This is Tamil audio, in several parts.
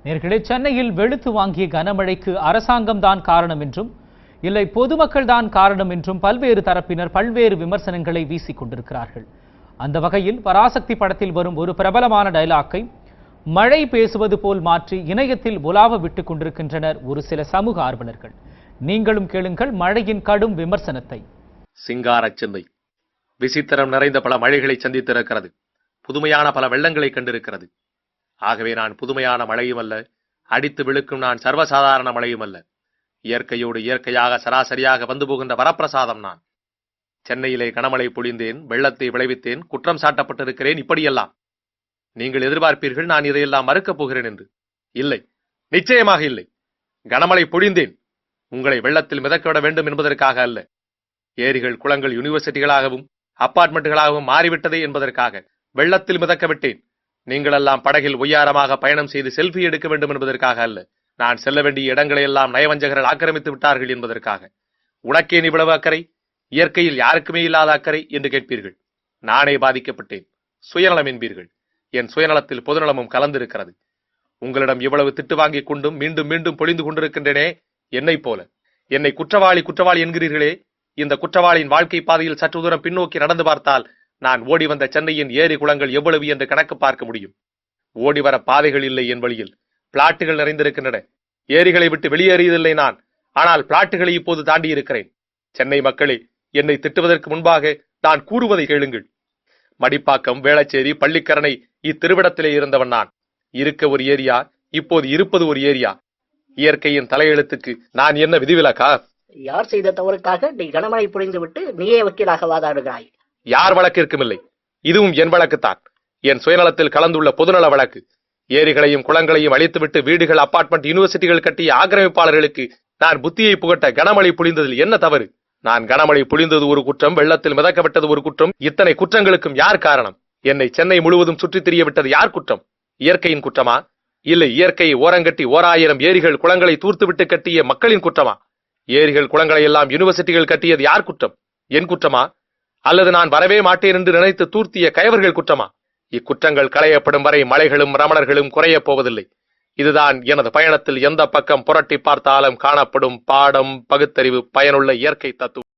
நேர்களே, சென்னையில் வெளுத்து வாங்கிய கனமழைக்கு அரசாங்கம் தான் காரணம் என்றும் இல்லை பொதுமக்கள் தான் காரணம் என்றும் பல்வேறு தரப்பினர் பல்வேறு விமர்சனங்களை வீசிக் கொண்டிருக்கிறார்கள். அந்த வகையில் பராசக்தி படத்தில் வரும் ஒரு பிரபலமான டயலாக்கை மழை பேசுவது போல் மாற்றி இணையத்தில் உலாவ விட்டுக் கொண்டிருக்கின்றனர் ஒரு சில சமூக ஆர்வலர்கள். நீங்களும் கேளுங்கள் மழையின் கடும் விமர்சனத்தை. சிங்கார சென்னை விசித்திரம் நிறைந்த பல மழைகளை சந்தித்திருக்கிறது. புதுமையான பல வெள்ளங்களை கண்டிருக்கிறது. ஆகவே நான் புதுமையான மழையும் அல்ல, அடித்து விழுக்கும் நான் சர்வசாதாரண மழையும் அல்ல. இயற்கையோடு இயற்கையாக சராசரியாக வந்து போகின்ற வரப்பிரசாதம் நான். சென்னையிலே கனமழை பொழிந்தேன், வெள்ளத்தை விளைவித்தேன், குற்றம் சாட்டப்பட்டிருக்கிறேன். இப்படியெல்லாம் நீங்கள் எதிர்பார்ப்பீர்கள் நான் இதையெல்லாம் மறுக்கப் போகிறேன் என்று. இல்லை, நிச்சயமாக இல்லை. கனமழை பொழிந்தேன் உங்களை வெள்ளத்தில் மிதக்க விட வேண்டும் என்பதற்காக அல்ல. ஏரிகள் குளங்கள் யூனிவர்சிட்டிகளாகவும் அப்பார்ட்மெண்ட்டுகளாகவும் மாறிவிட்டதே என்பதற்காக வெள்ளத்தில் மிதக்க விட்டேன். நீங்களெல்லாம் படகில் ஒய்யாரமாக பயணம் செய்து செல்ஃபி எடுக்க வேண்டும் என்பதற்காக அல்ல. நான் செல்ல வேண்டிய இடங்களை எல்லாம் நயவஞ்சகர்கள் ஆக்கிரமித்து விட்டார்கள் என்பதற்காக. உனக்கேன் இவ்வளவு அக்கறை? இயற்கையில் யாருக்குமே இல்லாத அக்கறை என்று கேட்பீர்கள். நானே பாதிக்கப்பட்டேன். சுயநலம் என்பீர்கள். என் சுயநலத்தில் பொதுநலமும் கலந்திருக்கிறது. உங்களிடம் இவ்வளவு திட்டு வாங்கிக் கொண்டும் மீண்டும் மீண்டும் பொழிந்து கொண்டிருக்கின்றனே என்னை போல. என்னை குற்றவாளி குற்றவாளி என்கிறீர்களே. இந்த குற்றவாளியின் வாழ்க்கை பாதையில் சற்று தூரம் பின்னோக்கி நடந்து பார்த்தால் நான் ஓடி வந்த சென்னையின் ஏரி குளங்கள் எவ்வளவு என்று கணக்கு பார்க்க முடியும். ஓடி வர பாதைகள் இல்லை என் வழியில். பிளாட்டுகள் நிறைந்திருக்கின்றன. ஏரிகளை விட்டு வெளியேறியதில்லை நான். ஆனால் பிளாட்டுகளை இப்போது தாண்டி இருக்கிறேன். சென்னை மக்களே, என்னை திட்டுவதற்கு முன்பாக நான் கூறுவதை கேளுங்கள். மடிப்பாக்கம், வேளச்சேரி, பள்ளிக்கரணை இத்திருவிடத்திலே இருந்தவன் நான். இருக்க ஒரு ஏரியா, இப்போது இருப்பது ஒரு ஏரியா. இயற்கையின் தலையெழுத்துக்கு நான் என்ன விதிவிலக்கா? யார் செய்த தவறுக்காக நீ கனமழை புரிந்து விட்டு நீயே வக்கீலாக வாதாடுகிறாய்? யார் வழக்கிற்கும் இல்லை. இதுவும் என் வழக்குத்தான். என் சுயநலத்தில் கலந்துள்ள பொதுநல வழக்கு. ஏரிகளையும் குளங்களையும் அழித்துவிட்டு வீடுகள், அபார்ட்மெண்ட், யூனிவர்சிட்டிகள் கட்டிய ஆக்கிரமிப்பாளர்களுக்கு நான் புத்தியை புகட்ட கனமழை புழிந்ததில் என்ன தவறு? நான் கனமழை புழிந்தது ஒரு குற்றம், வெள்ளத்தில் மிதக்கப்பட்டது ஒரு குற்றம். இத்தனை குற்றங்களுக்கும் யார் காரணம்? என்னை சென்னை முழுவதும் சுற்றித் திரிய விட்டது யார் குற்றம்? இயற்கையின் குற்றமா? இல்லை இயற்கையை ஓரங்கட்டி 1000 ஏரிகள் குளங்களை தூர்த்துவிட்டு கட்டிய மக்களின் குற்றமா? ஏரிகள் குளங்களை எல்லாம் யூனிவர்சிட்டிகள் கட்டியது யார் குற்றம்? என் குற்றமா? அல்லது நான் வரவே மாட்டேன் என்று நினைத்து தூர்த்திய கயவர்கள் குற்றமா? இக்குற்றங்கள் களையப்படும் வரை மலைகளும் ரமணர்களும் குறையப் போவதில்லை. இதுதான் எனது பயணத்தில் எந்த பக்கம் புரட்டி பார்த்தாலும் காணப்படும் பாடம், பகுத்தறிவு, பயனுள்ள இயற்கை தத்துவம்.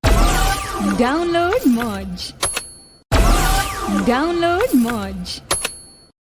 Download Moj.